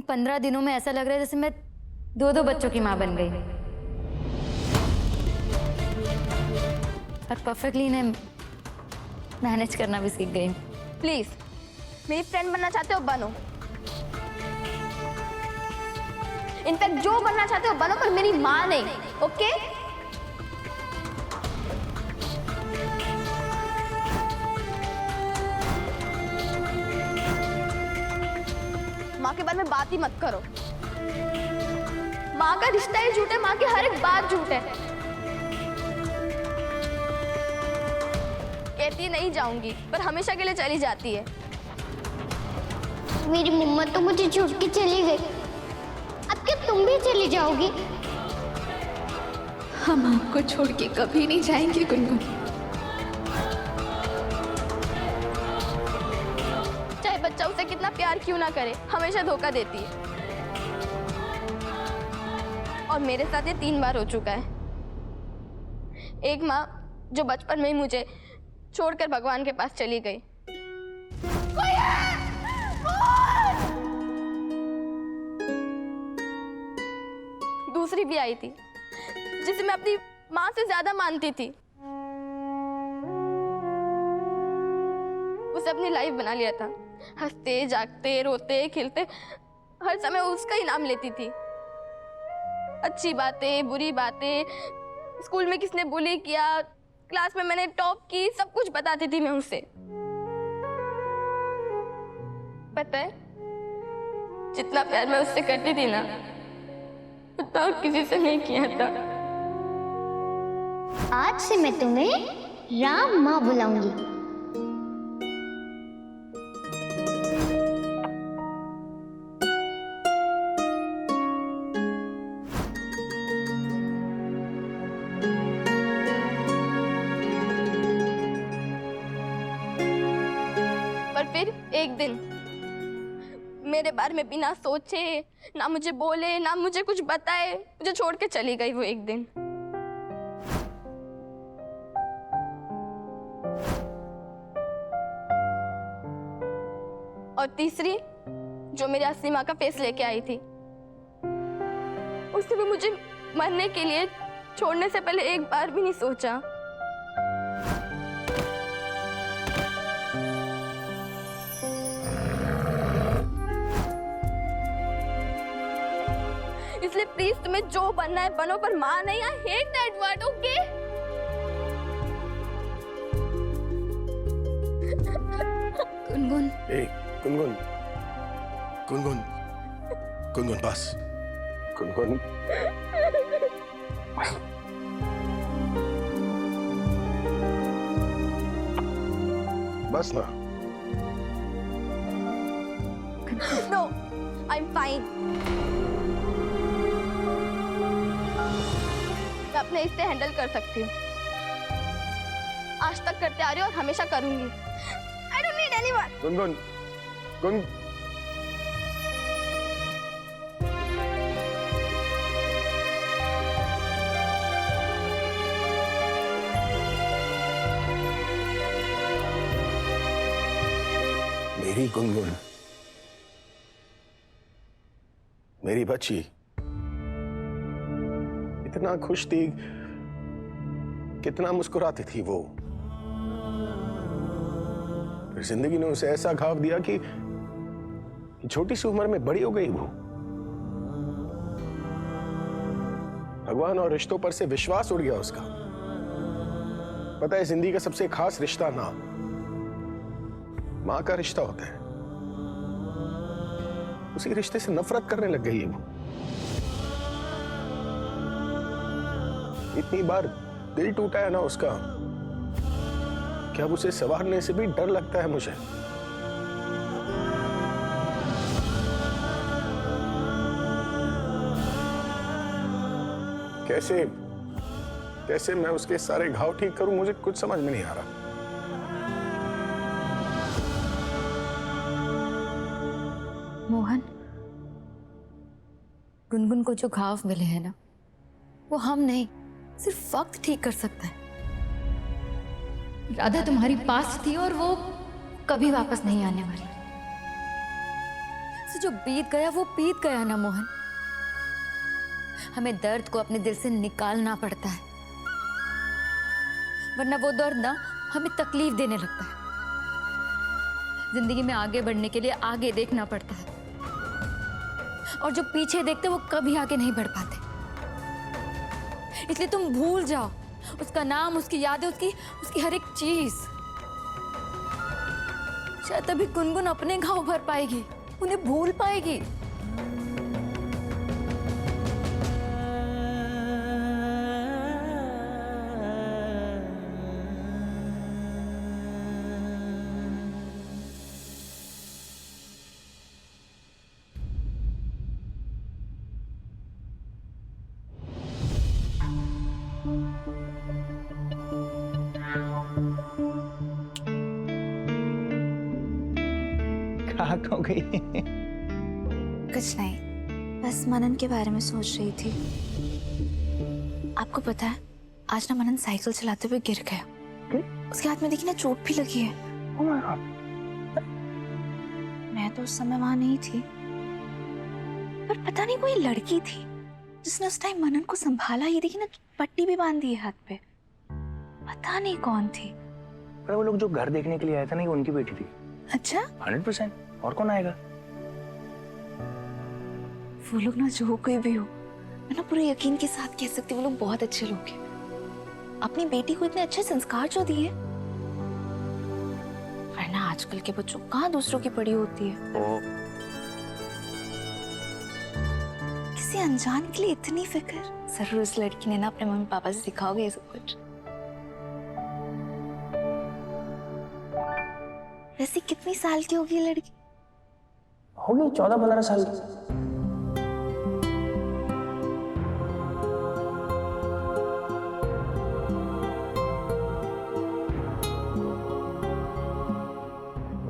15 दिनों में ऐसा लग रहा है जैसे मैं 2 बच्चों की माँ बन गई और परफेक्टली इन्हें मैनेज करना भी सीख गई। प्लीज मेरी फ्रेंड बनना चाहते हो बनो, इनफैक्ट जो बनना चाहते हो बनो, पर मेरी माँ नहीं। ओके? माँ के बारे में बात ही मत करो। माँ का रिश्ता ही झूठ है, माँ की हर एक बात झूठ है। कहती नहीं जाऊंगी पर हमेशा के लिए चली जाती है। मेरी मम्मा तो मुझे छोड़ के चली गई, अब क्या तुम भी चली जाओगी? हम आपको छोड़ के कभी नहीं जाएंगे गुनगुन। चाहे बच्चा उसे कितना प्यार क्यों ना करे, हमेशा धोखा देती है। और मेरे साथ ये 3 बार हो चुका है। एक माँ जो बचपन में ही मुझे छोड़कर भगवान के पास चली गई। दूसरी भी आई थी जिसे मैं अपनी माँ से ज्यादा मानती थी। उसे अपनी लाइफ बना लिया था, हंसते जागते रोते खिलते हर समय उसका ही नाम लेती थी। अच्छी बातें बुरी बातें, स्कूल में किसने बुली किया, क्लास में मैंने टॉप की, सब कुछ बताती थी मैं उसे। पता है जितना प्यार मैं उससे करती थी ना, उतना किसी से नहीं किया था। आज से मैं तुम्हें राम माँ बुलाऊंगी। पर फिर एक दिन मेरे बारे में बिना सोचे, ना मुझे बोले ना मुझे कुछ बताए, मुझे छोड़ के चली गई वो एक दिन। और तीसरी जो मेरी असली माँ का फेस लेके आई थी, उसने भी मुझे मरने के लिए छोड़ने से पहले एक बार भी नहीं सोचा। इसलिए प्लीज तुम्हें जो बनना है बनो, पर माँ नहीं। I hate that word. Okay? Gungun, ए गुनगुन, गुनगुन, गुनगुन बस, गुनगुन। बस ना। No, I am fine. मैं अपने इससे हैंडल कर सकती हूँ। आज तक करते आ रही हूँ और हमेशा करूंगी। I don't need anyone. Gungun, गुन मेरी गुनगुन, मेरी बच्ची इतना खुश थी, कितना मुस्कुराती थी वो। फिर जिंदगी ने उसे ऐसा घाव दिया कि छोटी सी उम्र में बड़ी हो गई वो। भगवान और रिश्तों पर से विश्वास उड़ गया उसका। पता है जिंदगी का सबसे खास रिश्ता ना मां का रिश्ता होता है। उसी रिश्ते से नफरत करने लग गई है वो। इतनी बार दिल टूटा है ना उसका कि अब उसे संवारने से भी डर लगता है मुझे। कैसे कैसे मैं उसके सारे घाव ठीक करूं, मुझे कुछ समझ में नहीं आ रहा। मोहन, गुनगुन को जो घाव मिले हैं ना, वो हम नहीं, सिर्फ वक्त ठीक कर सकता है। राधा तुम्हारी पास थी और वो कभी वापस नहीं आने वाली। तो जो बीत गया वो बीत गया ना मोहन। हमें दर्द को अपने दिल से निकालना पड़ता है, वरना वो दर्द ना हमें तकलीफ देने लगता है। जिंदगी में आगे बढ़ने के लिए आगे देखना पड़ता है, और जो पीछे देखते वो कभी आगे नहीं बढ़ पाते। इसलिए तुम भूल जाओ उसका नाम, उसकी यादें, उसकी हर एक चीज। शायद तभी गुनगुन अपने घाव भर पाएगी, उन्हें भूल पाएगी। कहाँ खो गई? कुछ नहीं, बस मनन के बारे में सोच रही थी। आपको पता है, आज ना मनन साइकिल चलाते हुए गिर गया। उसके हाथ में देखी ना चोट भी लगी है। Oh my God. मैं तो उस समय वहां नहीं थी, पर पता नहीं कोई लड़की थी जिसने उस टाइम मनन को संभाला। ये देखी ना, पट्टी भी बांध दी है हाथ पे। पता नहीं कौन थी। पर वो लोग जो घर देखने के लिए आए थे ना, ये उनकी बेटी थी। अच्छा, 100%। और कौन आएगा? वो लोग ना जो कोई भी हो, मैं ना पूरे यकीन के साथ कह सकती हूँ वो लोग बहुत अच्छे लोग हैं। अपनी बेटी को इतने अच्छे संस्कार जो दिए, वरना आजकल के बच्चों कहाँ दूसरों की पड़ी होती है। किसी अनजान के लिए इतनी फिक्र। जरूर उस लड़की ने ना अपने मम्मी पापा से सीखा होगा ये सब कुछ। वैसे कितनी साल की होगी ये लड़की? होगी 14-15 साल की।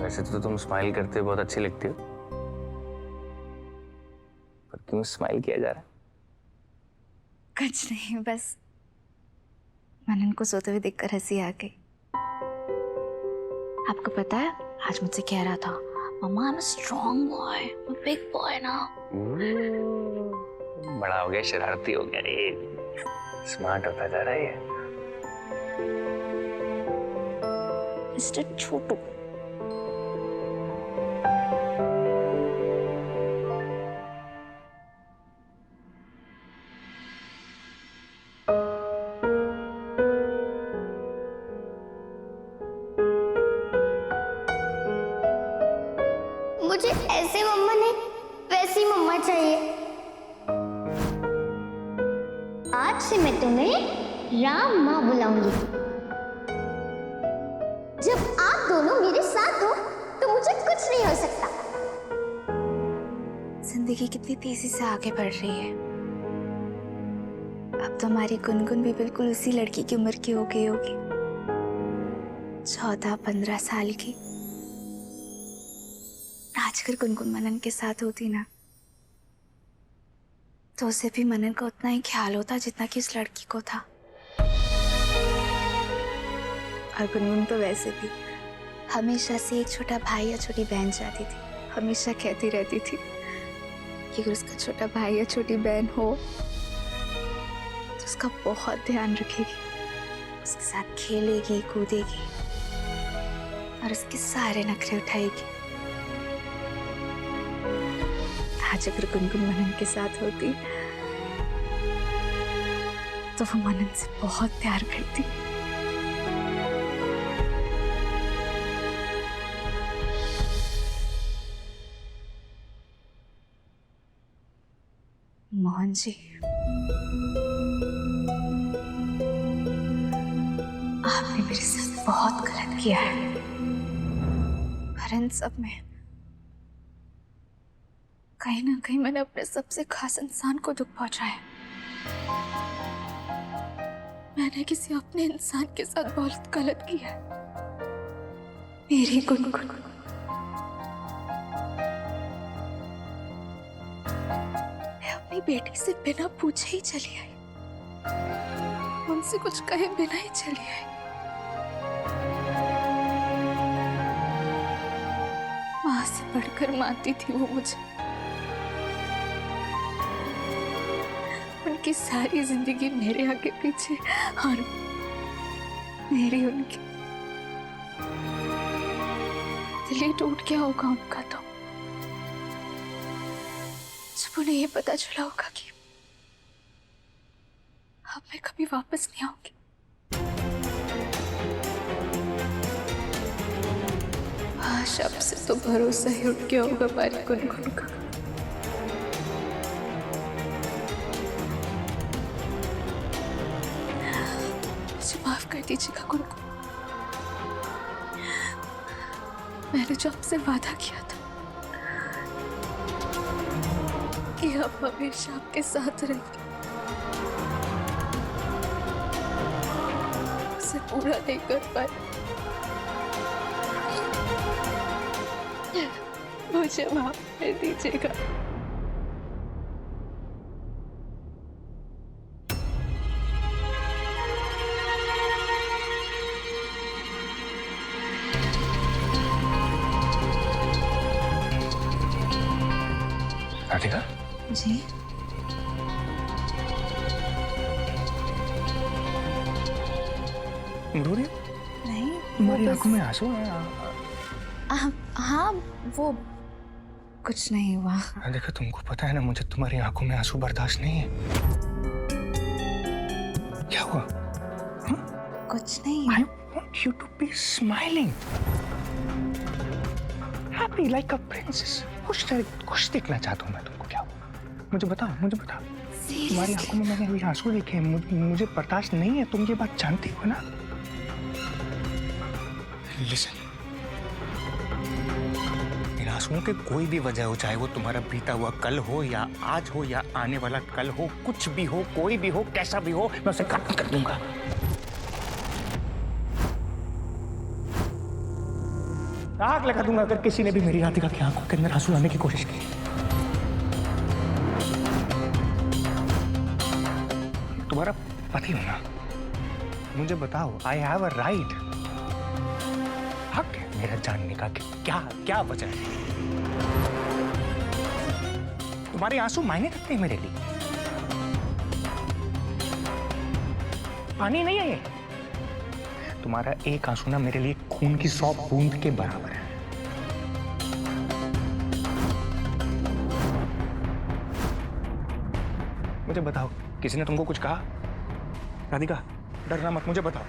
वैसे तो तुम स्माइल करते बहुत अच्छी लगती हो, पर क्यों स्माइल किया जा रहा है? कुछ नहीं, बस मनन को सोते हुए देखकर हंसी आ गई। आपको पता है, आज मुझसे कह रहा था, mamma I am strong boy, big boy ना। बड़ा हो गया, शरारती हो गया रे, स्मार्ट होता जा रहा है। मिस्टर छोटू। मुझे ऐसे मम्मा नहीं, वैसी मम्मा चाहिए। आज से मैं तुम्हें राम माँ बुलाऊंगी। जब आप दोनों मेरे साथ हो तो मुझे कुछ नहीं हो सकता। जिंदगी कितनी तेजी से आगे बढ़ रही है। अब तो हमारी गुनगुन भी बिल्कुल उसी लड़की की उम्र की हो गई होगी, 14-15 साल की। आज अगर गुनगुन मनन के साथ होती ना, तो उसे भी मनन का उतना ही ख्याल होता जितना कि उस लड़की को था। और गुनगुन तो वैसे भी हमेशा से एक छोटा भाई या छोटी बहन चाहती थी। हमेशा कहती रहती थी कि अगर उसका छोटा भाई या छोटी बहन हो तो उसका बहुत ध्यान रखेगी, उसके साथ खेलेगी, कूदेगी और उसके सारे नखरे उठाएगी। आज अगर गुनगुन मनन के साथ होती तो वो मनन से बहुत प्यार करती। मोहन जी, आपने मेरे साथ बहुत गलत किया है, पर इन सब में कहीं ना कहीं मैंने अपने सबसे खास इंसान को दुख पहुंचाया। मैंने किसी अपने इंसान के साथ बहुत गलत किया है। मेरी गुनगुन। मैं अपनी बेटी से बिना पूछे ही चली आई, उनसे कुछ कहे बिना ही चली आई। मां से बढ़कर मानती थी वो मुझे। उनकी सारी जिंदगी मेरे आगे पीछे और मेरी उनकी। दिल ही टूट गया होगा उनका तो जब उन्हें ये पता चला होगा कि अब मैं कभी वापस नहीं आऊंगी। आज अब से तो भरोसा ही उठ गया होगा हमारी गुनगुन का। मुझे माफ कर दीजिएगा गुनगुन। मैंने जो आपसे वादा किया था कि आप हमेशा आपके साथ रहेंगे, उसे पूरा नहीं कर पाए। मुझे माफ कर दीजिएगा। राधिका जी रो रही हो? नहीं, तुम्हारी वो आंखों में आंसू है। हाँ वो कुछ नहीं हुआ। देखो तुमको पता है ना, मुझे तुम्हारी आंखों में आंसू बर्दाश्त नहीं है। क्या हुआ? कुछ नहीं। I want you to be smiling, happy like a princess. खुश देखना चाहता हूँ मैं तुमको। क्या हुआ? मुझे बताओ, मुझे बताओ। तुम्हारी आंखों में मैंने अभी आंसू देखे हैं। मुझे बर्दाश्त नहीं है। तुम ये बात जानती हो ना? Listen. इन आंसुओं की कोई भी वजह हो, चाहे वो तुम्हारा बीता हुआ कल हो या आज हो या आने वाला कल हो, कुछ भी हो, कोई भी हो, कैसा भी हो, मैं उसे खत्म कर दूंगा। आग लगा दूंगा अगर किसी ने भी मेरी राधिका की आंखों के अंदर आंसू लाने की कोशिश की। तुम्हारा पति हो ना, मुझे बताओ, आई हैव अ राइट, हक है मेरा जानने का कि क्या क्या वजह है। तुम्हारे आंसू मायने रखते हैं मेरे लिए। पानी नहीं है ये। तुम्हारा एक आंसू ना मेरे लिए खून की 100 बूंद के बराबर है। मुझे बताओ, किसी ने तुमको कुछ कहा? राधिका डरना मत, मुझे बताओ,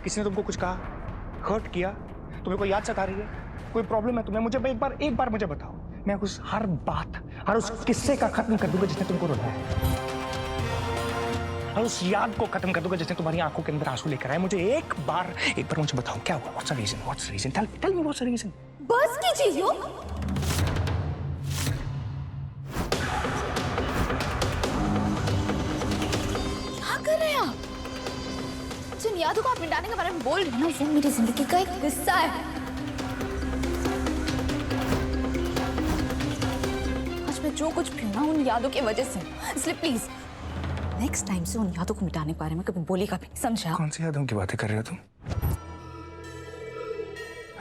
किसी ने तुमको कुछ कहा, हर्ट किया? तुम्हें कोई याद सता रही है? कोई प्रॉब्लम है तुम्हें? मुझे एक बार मुझे बताओ। मैं उस हर बात, हर उस किस्से का खत्म कर दूंगा जिसने तुमको रुलाया, और उस याद को खत्म कर दूंगा जिसने तुम्हारी आंखों के अंदर आंसू लेकर आए। मुझे एक बार मुझे बताओ, क्या हुआ? What's the reason? What's the reason? Tell me what's the reason? बस कीजिए योग। क्या कर रहे हैं आप? जिन यादों को आप मिटाने के बारे में बोल रहे हैं ना, वो मेरी जिंदगी का एक हिस्सा है। आज मैं जो कुछ भी हूं ना, उन यादों की वजह से, इसलिए प्लीज नेक्स्ट टाइम से उन यादों को मिटाने के बारे में कभी बोलेगा भी नहीं, समझा? कौन सी यादों की बातें कर रहे हो तुम?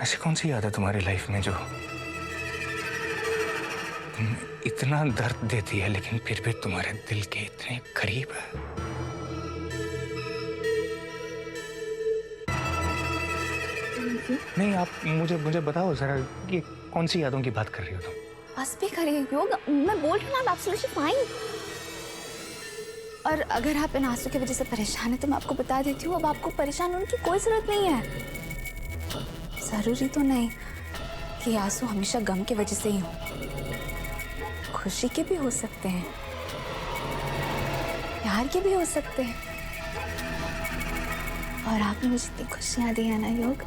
ऐसी कौन सी याद है तुम्हारी लाइफ में जो तुम्हें इतना दर्द देती है लेकिन फिर भी तुम्हारे दिल के इतने करीब है? नहीं, आप मुझे बताओ जरा, ये कौन सी यादों की बात कर रही हो तुम? बस भी करिए योग, मैं बोल रही हूँ ना, एब्सोल्युटली फाइन। और अगर आप इन आंसू की वजह से परेशान हैं तो मैं आपको बता देती हूँ, अब आपको परेशान होने की कोई जरूरत नहीं है। जरूरी तो नहीं कि आंसू हमेशा गम की वजह से ही हो, खुशी के भी हो सकते हैं, प्यार के भी हो सकते हैं। और आपने मुझे इतनी खुशियां दी है ना योग,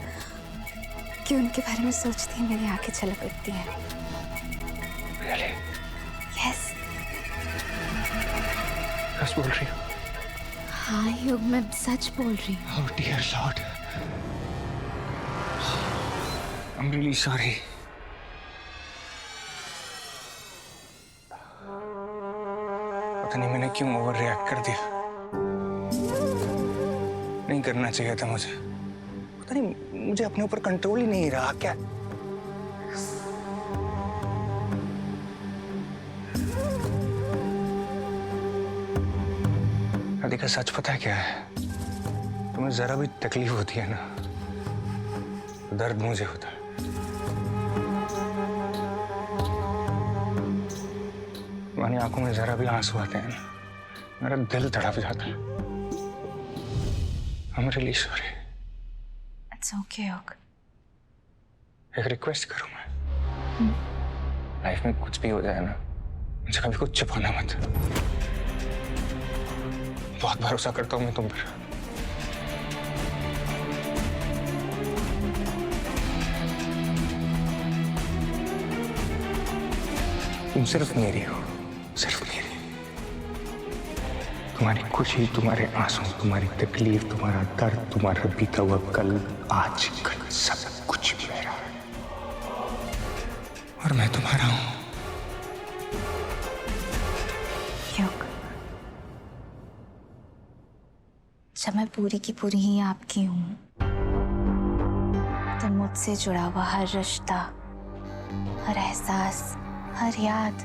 कि उनके बारे में सोचती ही मेरी आंखें छलक उठती हैं। Really? यस। सच बोल रही हो? हाँ योग, मैं सच बोल रही हूँ। Oh dear Lord, I'm really sorry. पता नहीं मैंने क्यों ओवर रिएक्ट कर दिया। नहीं करना चाहिए था मुझे। पता नहीं मुझे अपने ऊपर कंट्रोल ही नहीं रहा क्या। राधिका सच पता है क्या है? तुम्हें जरा भी तकलीफ होती है ना, दर्द मुझे होता है। तुम्हारी आंखों में जरा भी आंसू आते हैं ना, मेरा दिल तड़प जाता है। I'm really sorry। It's okay, योग। एक रिक्वेस्ट करूं मैं? लाइफ में कुछ भी हो जाए ना, मुझे कभी कुछ छिपाना मत। बहुत भरोसा करता हूं मैं तुम पर। तुम सिर्फ मेरी हो, सिर्फ मेरी। तुम्हारी खुशी, तुम्हारे आंसू, तुम्हारी तकलीफ, तुम्हारा दर्द, तुम्हारा बीता हुआ कल, आज कल, सब कुछ मेरा है और मैं तुम्हारा हूं। योग, जब मैं पूरी की पूरी ही आपकी हूं, तो मुझसे जुड़ा हुआ हर रिश्ता, हर एहसास, हर याद,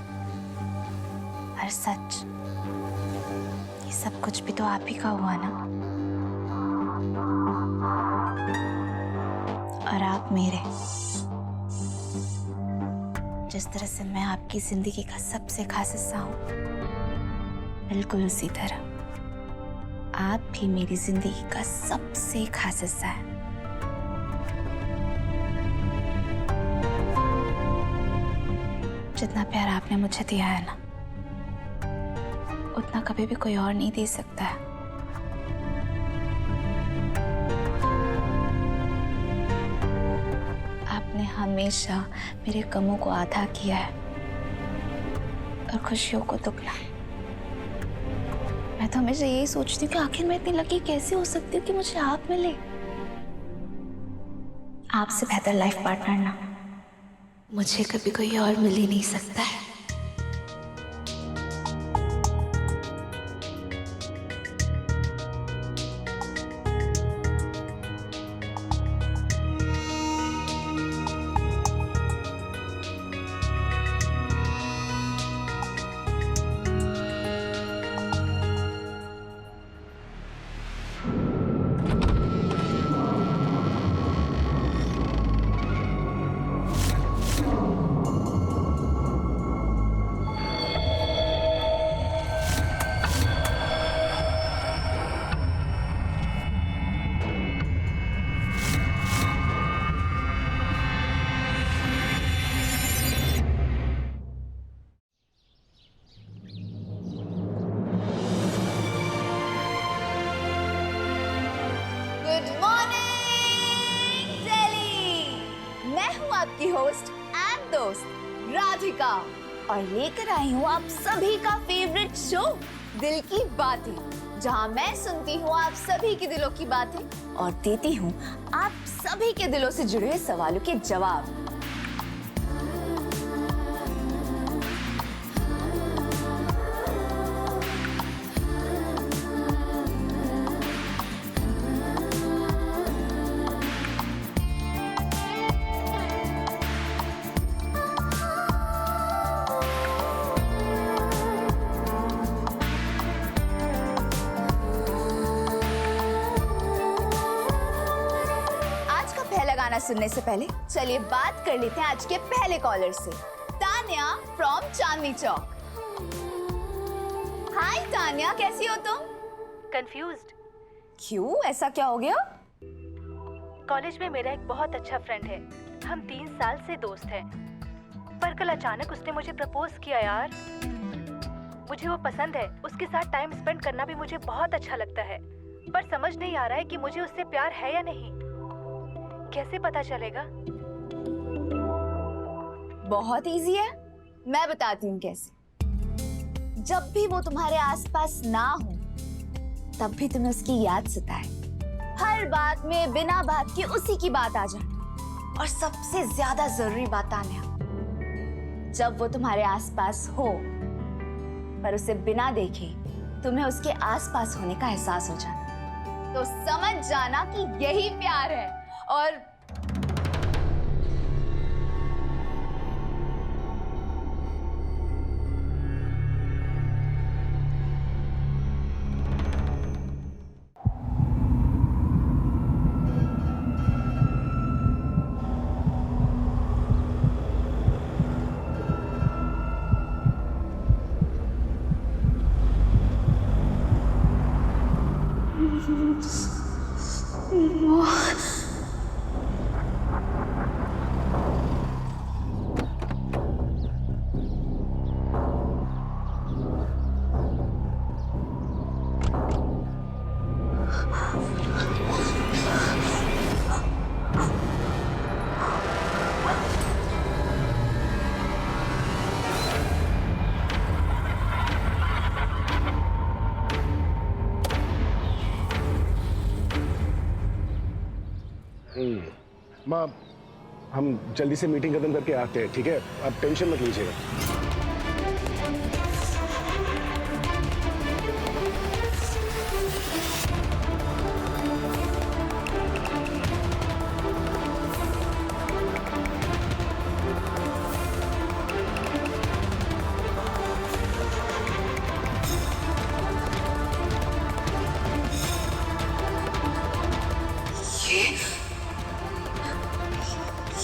हर सच, ये सब कुछ भी तो आप ही का हुआ ना। और आप मेरे। जिस तरह से मैं आपकी जिंदगी का सबसे खास हिस्सा हूं, बिल्कुल उसी तरह आप भी मेरी जिंदगी का सबसे खास हिस्सा है। जितना प्यार आपने मुझे दिया है ना, उतना कभी भी कोई और नहीं दे सकता है। आपने हमेशा मेरे गमों को आधा किया है और खुशियों को दुगना। मैं तो हमेशा यही सोचती हूँ कि आखिर मैं इतनी लकी कैसे हो सकती हूँ कि मुझे आप मिले। आपसे बेहतर लाइफ पार्टनर ना मुझे कभी कोई और मिल ही नहीं सकता है। आपकी होस्ट एंड दोस्त राधिका और लेकर आई हूँ आप सभी का फेवरेट शो दिल की बातें, जहाँ मैं सुनती हूँ आप सभी के दिलों की बातें और देती हूँ आप सभी के दिलों से जुड़े हुए सवालों के जवाब। गाना सुनने से पहले चलिए बात कर लेते हैं आज के पहले कॉलर से, तान्या फ्रॉम चांदनी चौक। हाय तान्या, कैसी हो तुम? कंफ्यूज्ड। क्यों, ऐसा क्या हो गया? कॉलेज में मेरा एक बहुत अच्छा फ्रेंड है, हम 3 साल से दोस्त हैं, पर कल अचानक उसने मुझे प्रपोज किया यार। मुझे वो पसंद है, उसके साथ टाइम स्पेंड करना भी मुझे बहुत अच्छा लगता है, पर समझ नहीं आ रहा है कि मुझे उससे प्यार है या नहीं। कैसे पता चलेगा? बहुत इजी है, मैं बताती हूँ कैसे। जब भी वो तुम्हारे आसपास ना हो तब भी तुम्हें उसकी याद सताए, हर बात में बिना बात के उसी की बात आ जाए। और सबसे ज्यादा जरूरी बात तान्या, जब वो तुम्हारे आसपास हो पर उसे बिना देखे तुम्हें उसके आसपास होने का एहसास हो जाए, तो समझ जाना कि यही प्यार है। और माँ, हम जल्दी से मीटिंग खत्म करके आते हैं, ठीक है? आप टेंशन मत लीजिएगा।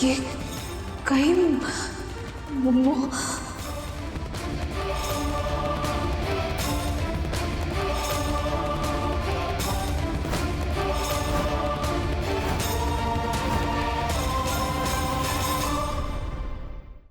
ये कहीं